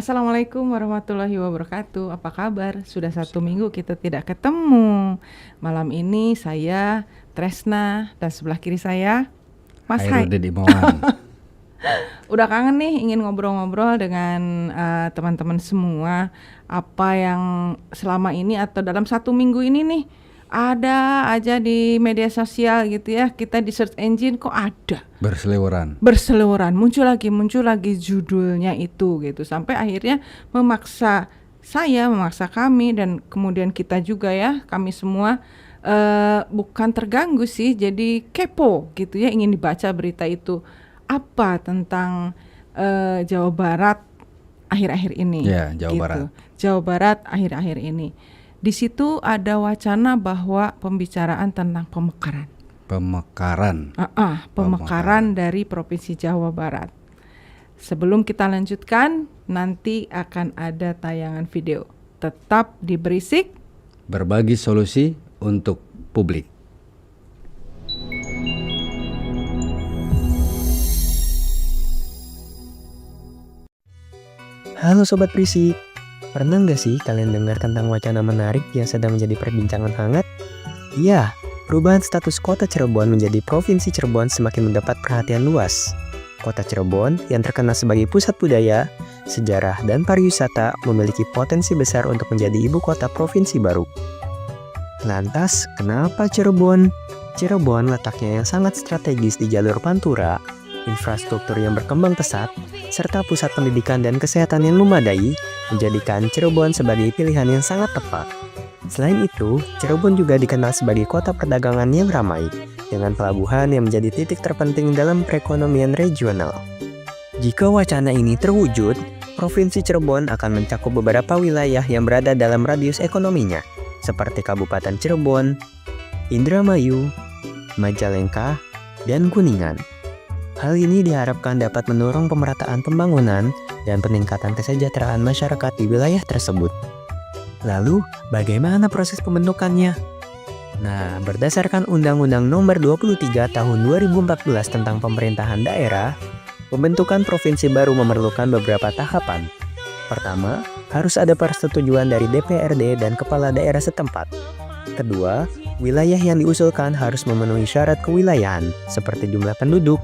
Assalamualaikum warahmatullahi wabarakatuh. Apa kabar? Sudah 1 minggu kita tidak ketemu. Malam ini saya Tresna dan sebelah kiri saya Mas Hai. Hairudin Imawan. Udah kangen nih ingin ngobrol-ngobrol dengan teman-teman semua. Apa yang selama ini atau dalam 1 minggu ini nih ada aja di media sosial gitu ya. Kita di search engine kok ada berseliweran, muncul lagi judulnya itu gitu, sampai akhirnya memaksa kami dan kemudian kita juga ya, kami semua bukan terganggu sih, jadi kepo gitu ya, ingin dibaca berita itu apa tentang Jawa Barat akhir-akhir ini. Ya, Jawa gitu. Barat. Jawa Barat akhir-akhir ini. Di situ ada wacana bahwa pembicaraan tentang pemekaran dari Provinsi Jawa Barat. Sebelum kita lanjutkan, nanti akan ada tayangan video. Tetap di Berisik, berbagi solusi untuk publik. Halo Sobat Berisik, pernah nggak sih kalian dengar tentang wacana menarik yang sedang menjadi perbincangan hangat? Iya, perubahan status kota Cirebon menjadi Provinsi Cirebon semakin mendapat perhatian luas. Kota Cirebon yang terkenal sebagai pusat budaya, sejarah, dan pariwisata memiliki potensi besar untuk menjadi ibu kota provinsi baru. Lantas, kenapa Cirebon? Cirebon letaknya yang sangat strategis di jalur Pantura, infrastruktur yang berkembang pesat, serta pusat pendidikan dan kesehatan yang memadai, menjadikan Cirebon sebagai pilihan yang sangat tepat. Selain itu, Cirebon juga dikenal sebagai kota perdagangan yang ramai, dengan pelabuhan yang menjadi titik terpenting dalam perekonomian regional. Jika wacana ini terwujud, Provinsi Cirebon akan mencakup beberapa wilayah yang berada dalam radius ekonominya, seperti Kabupaten Cirebon, Indramayu, Majalengka, dan Kuningan. Hal ini diharapkan dapat mendorong pemerataan pembangunan dan peningkatan kesejahteraan masyarakat di wilayah tersebut. Lalu, bagaimana proses pembentukannya? Nah, berdasarkan Undang-Undang Nomor 23 Tahun 2014 tentang Pemerintahan Daerah, pembentukan provinsi baru memerlukan beberapa tahapan. Pertama, harus ada persetujuan dari DPRD dan kepala daerah setempat. Kedua, wilayah yang diusulkan harus memenuhi syarat kewilayahan, seperti jumlah penduduk,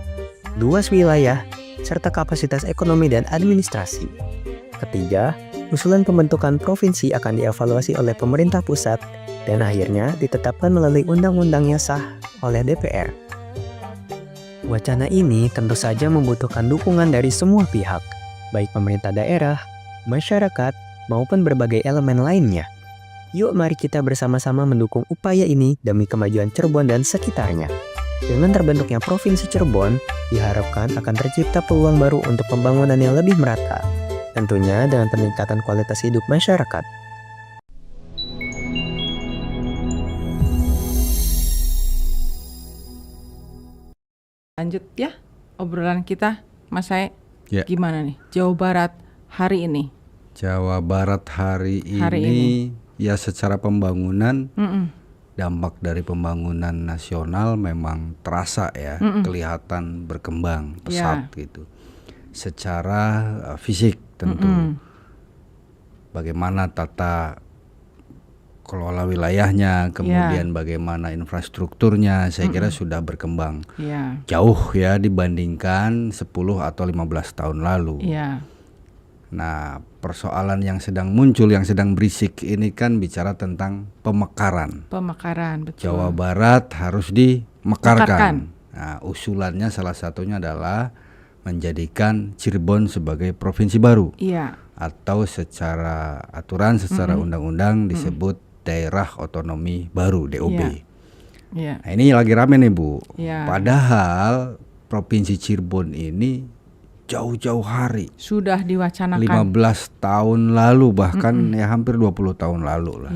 luas wilayah, serta kapasitas ekonomi dan administrasi. Ketiga, usulan pembentukan provinsi akan dievaluasi oleh pemerintah pusat dan akhirnya ditetapkan melalui undang-undang yang sah oleh DPR. Wacana ini tentu saja membutuhkan dukungan dari semua pihak, baik pemerintah daerah, masyarakat, maupun berbagai elemen lainnya. Yuk mari kita bersama-sama mendukung upaya ini demi kemajuan Cirebon dan sekitarnya. Dengan terbentuknya Provinsi Cirebon, diharapkan akan tercipta peluang baru untuk pembangunan yang lebih merata, tentunya dengan peningkatan kualitas hidup masyarakat. lanjut ya obrolan kita, Mas Hai. Ya. Gimana nih Jawa Barat hari ini? Jawa Barat hari ini ya secara pembangunan, dampak dari pembangunan nasional memang terasa ya, kelihatan berkembang pesat gitu. Secara fisik tentu, bagaimana tata kelola wilayahnya, kemudian bagaimana infrastrukturnya, saya kira sudah berkembang jauh ya dibandingkan 10 atau 15 tahun lalu. Nah, persoalan yang sedang muncul, yang sedang berisik ini kan bicara tentang pemekaran. Betul. Jawa Barat harus dimekarkan. Nah, usulannya salah satunya adalah menjadikan Cirebon sebagai provinsi baru. Atau secara aturan, secara undang-undang disebut Daerah Otonomi Baru, DOB. Nah, ini lagi rame nih Bu. Padahal Provinsi Cirebon ini jauh-jauh hari sudah diwacanakan 15 tahun lalu, bahkan ya hampir 20 tahun lalu lah.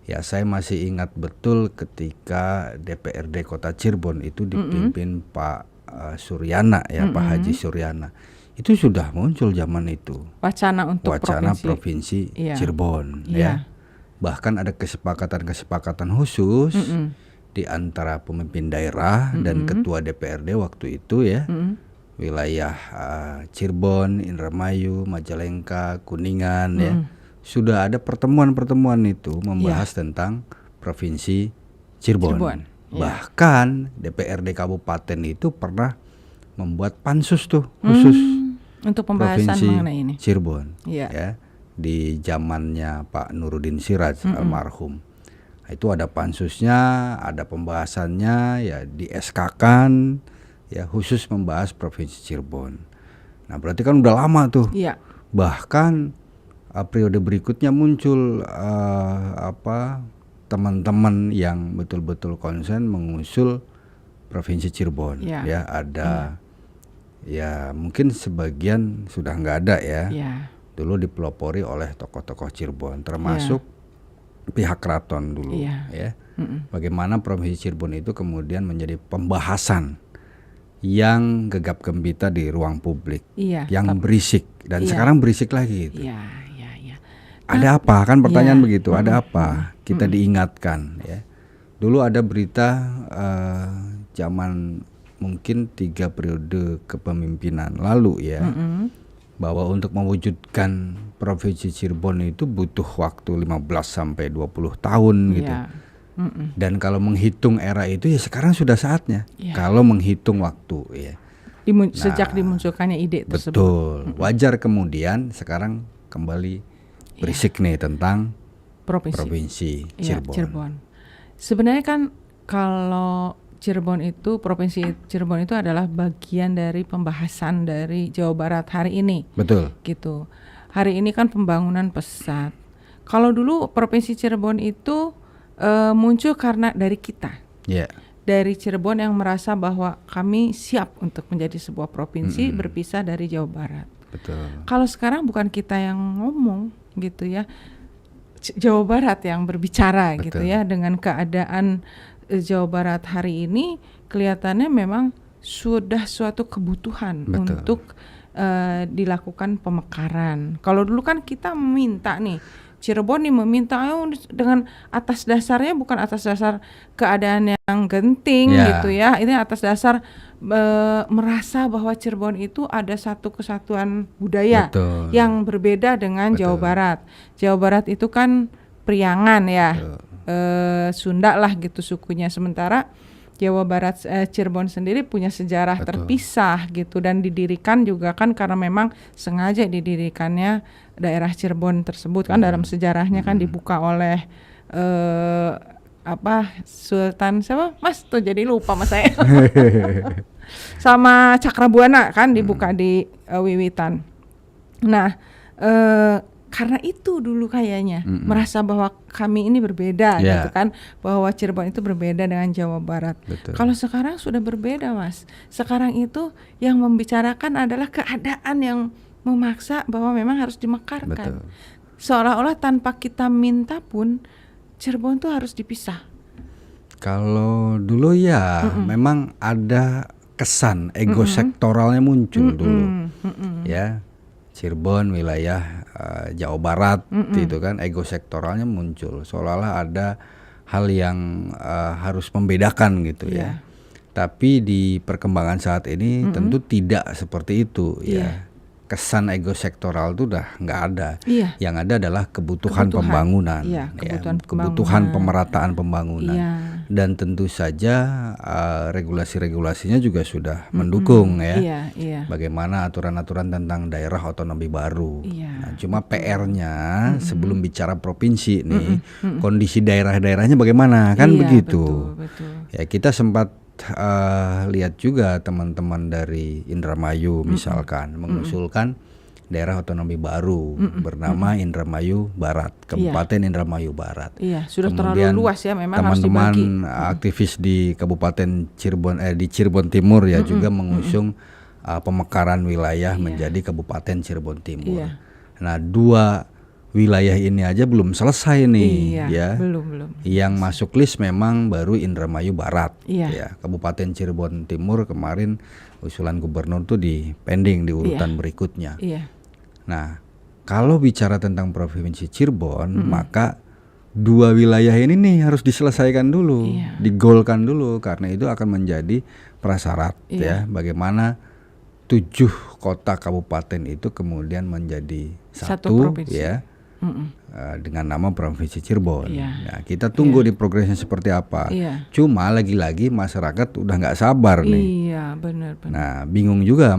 Ya, saya masih ingat betul ketika DPRD Kota Cirebon itu dipimpin Pak Suryana ya, Pak Haji Suryana. Itu sudah muncul zaman itu wacana untuk provinsi Cirebon ya. Bahkan ada kesepakatan khusus di antara pemimpin daerah dan ketua DPRD waktu itu ya, wilayah Cirebon, Indramayu, Majalengka, Kuningan ya. Sudah ada pertemuan-pertemuan itu membahas tentang Provinsi Cirebon. Bahkan DPRD Kabupaten itu pernah membuat pansus tuh khusus untuk pembahasan Provinsi mengenai ini. Cirebon Iya. ya, di zamannya Pak Nurudin Siraj almarhum. Itu ada pansusnya, ada pembahasannya ya, di SK-kan ya, khusus membahas Provinsi Cirebon. Nah, berarti kan udah lama tuh. Iya. Bahkan periode berikutnya muncul teman-teman yang betul-betul konsen mengusul Provinsi Cirebon. Ya, ada ya mungkin sebagian sudah nggak ada ya. Dulu dipelopori oleh tokoh-tokoh Cirebon, termasuk pihak keraton dulu ya. Bagaimana Provinsi Cirebon itu kemudian menjadi pembahasan yang gegap gempita di ruang publik, yang berisik dan sekarang berisik lagi gitu. Ada apa? Kan pertanyaan begitu, ada apa? Kita diingatkan ya. Dulu ada berita zaman mungkin 3 periode kepemimpinan lalu ya, bahwa untuk mewujudkan Provinsi Cirebon itu butuh waktu 15 sampai 20 tahun gitu. Dan kalau menghitung era itu ya sekarang sudah saatnya. Kalau menghitung waktu ya. Sejak dimunculkannya ide tersebut. Betul. Wajar kemudian sekarang kembali berisik nih tentang Provinsi Cirebon. Sebenarnya kan kalau Cirebon itu, Provinsi Cirebon itu adalah bagian dari pembahasan dari Jawa Barat hari ini. Betul. Gitu. Hari ini kan pembangunan pesat. Kalau dulu Provinsi Cirebon itu muncul karena dari kita. Dari Cirebon yang merasa bahwa kami siap untuk menjadi sebuah provinsi berpisah dari Jawa Barat. Betul. Kalau sekarang bukan kita yang ngomong gitu ya. Jawa Barat yang berbicara. Betul. Gitu ya, dengan keadaan Jawa Barat hari ini kelihatannya memang sudah suatu kebutuhan untuk dilakukan pemekaran. Kalau dulu kan kita meminta nih, Cirebon nih meminta dengan atas dasarnya bukan atas dasar keadaan yang genting gitu ya. Ini atas dasar merasa bahwa Cirebon itu ada satu kesatuan budaya yang berbeda dengan Jawa Barat. Jawa Barat itu kan Priangan ya. Sunda lah gitu sukunya, sementara Jawa Barat Cirebon sendiri punya sejarah terpisah gitu, dan didirikan juga kan karena memang sengaja didirikannya daerah Cirebon tersebut kan dalam sejarahnya kan dibuka oleh Sultan siapa Mas tuh, jadi lupa Mas saya sama Cakrabuana kan dibuka di Wiwitan. Nah karena itu dulu kayaknya merasa bahwa kami ini berbeda gitu kan, bahwa Cirebon itu berbeda dengan Jawa Barat. Kalau sekarang sudah berbeda Mas. Sekarang itu yang membicarakan adalah keadaan yang memaksa bahwa memang harus dimekarkan. Seolah-olah tanpa kita minta pun Cirebon tuh harus dipisah. Kalau dulu ya memang ada kesan ego sektoralnya muncul dulu. Ya. Cirebon wilayah Jawa Barat itu kan ego sektoralnya muncul, seolah-olah ada hal yang harus membedakan gitu ya. Tapi di perkembangan saat ini tentu tidak seperti itu ya. Kesan ego sektoral itu udah nggak ada. Yang ada adalah kebutuhan pembangunan, kebutuhan pemerataan pembangunan. Dan tentu saja regulasi-regulasinya juga sudah mendukung ya. Bagaimana aturan-aturan tentang daerah otonomi baru. Nah, cuma PR-nya sebelum bicara provinsi nih, kondisi daerah-daerahnya bagaimana kan begitu. Betul. Ya kita sempat lihat juga teman-teman dari Indramayu misalkan mengusulkan daerah otonomi baru bernama Indramayu Barat, Kabupaten Indramayu Barat. Sudah kemudian terlalu luas ya, memang teman-teman harus dibagi. Aktivis di Kabupaten Cirebon di Cirebon Timur ya juga mengusung pemekaran wilayah menjadi Kabupaten Cirebon Timur. Nah, 2 wilayah ini aja belum selesai nih ya. Belum. Yang masuk list memang baru Indramayu Barat ya. Kabupaten Cirebon Timur kemarin usulan gubernur tuh di pending di urutan berikutnya. Nah, kalau bicara tentang Provinsi Cirebon maka 2 wilayah ini nih harus diselesaikan dulu, digolkan dulu, karena itu akan menjadi prasyarat ya bagaimana 7 kota kabupaten itu kemudian menjadi Satu satu provinsi. ya. Dengan nama Provinsi Cirebon. Iya. Nah, kita tunggu di progresnya seperti apa. Iya. Cuma lagi-lagi masyarakat udah nggak sabar nih. Iya, benar-benar. Nah, bingung juga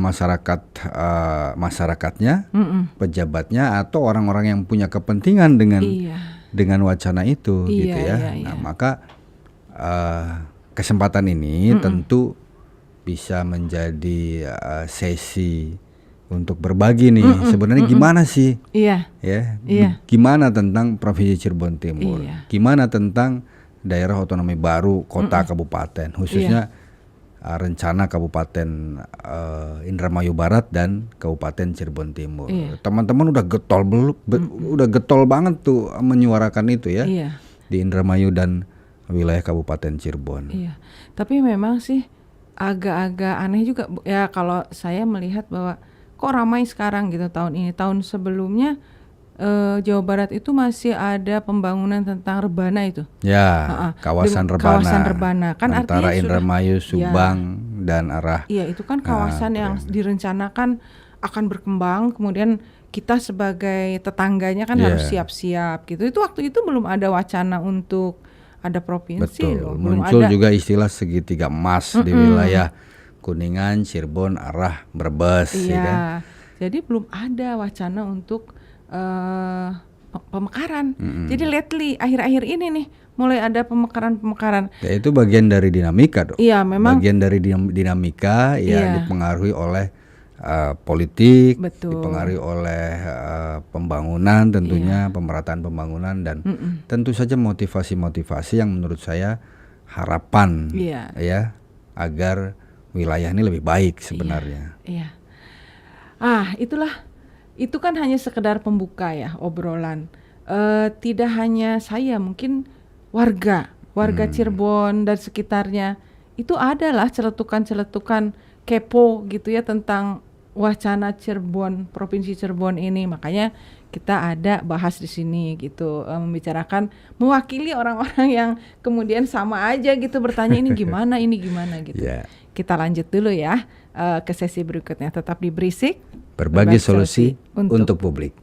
masyarakatnya, pejabatnya atau orang-orang yang punya kepentingan dengan wacana itu, Iya, gitu ya. iya, Nah, iya. maka kesempatan ini tentu bisa menjadi sesi untuk berbagi nih. Sebenarnya gimana sih? Iya. Ya, Iya. gimana tentang Provinsi Cirebon Timur? Iya. Gimana tentang daerah otonomi baru kota kabupaten, khususnya rencana Kabupaten Indramayu Barat dan Kabupaten Cirebon Timur. Iya. Teman-teman udah udah getol banget tuh menyuarakan itu ya Iya. di Indramayu dan wilayah Kabupaten Cirebon. Iya. Tapi memang sih agak-agak aneh juga ya kalau saya melihat bahwa kok ramai sekarang gitu tahun ini. Tahun sebelumnya Jawa Barat itu masih ada pembangunan tentang rebana itu. Ya, kawasan rebana. Kawasan rebana kan antara artinya Indramayu, Subang dan arah. Iya, itu kan kawasan yang direncanakan akan berkembang, kemudian kita sebagai tetangganya kan harus siap-siap gitu. Itu waktu itu belum ada wacana untuk ada provinsi loh. Betul. Belum Muncul ada. juga istilah segitiga emas di wilayah Kuningan, Cirebon, arah Brebes, ya kan? Iya. Jadi belum ada wacana untuk pemekaran. Jadi lately akhir-akhir ini nih mulai ada pemekaran. Ya, itu bagian dari dinamika dong. Iya, memang. Bagian dari dinamika ya Iya. dipengaruhi oleh politik, Betul. dipengaruhi oleh pembangunan tentunya, pemerataan pembangunan dan tentu saja motivasi-motivasi yang menurut saya harapan ya agar wilayah ini lebih baik sebenarnya. Iya. Itu kan hanya sekedar pembuka ya obrolan. Tidak hanya saya, mungkin warga Cirebon dan sekitarnya itu adalah celetukan-celetukan kepo gitu ya tentang wacana Cirebon, Provinsi Cirebon ini. Makanya kita ada bahas di sini gitu, membicarakan mewakili orang-orang yang kemudian sama aja gitu bertanya ini gimana gitu. Yeah. Kita lanjut dulu ya ke sesi berikutnya. Tetap di Berisik. Berbagi solusi untuk publik.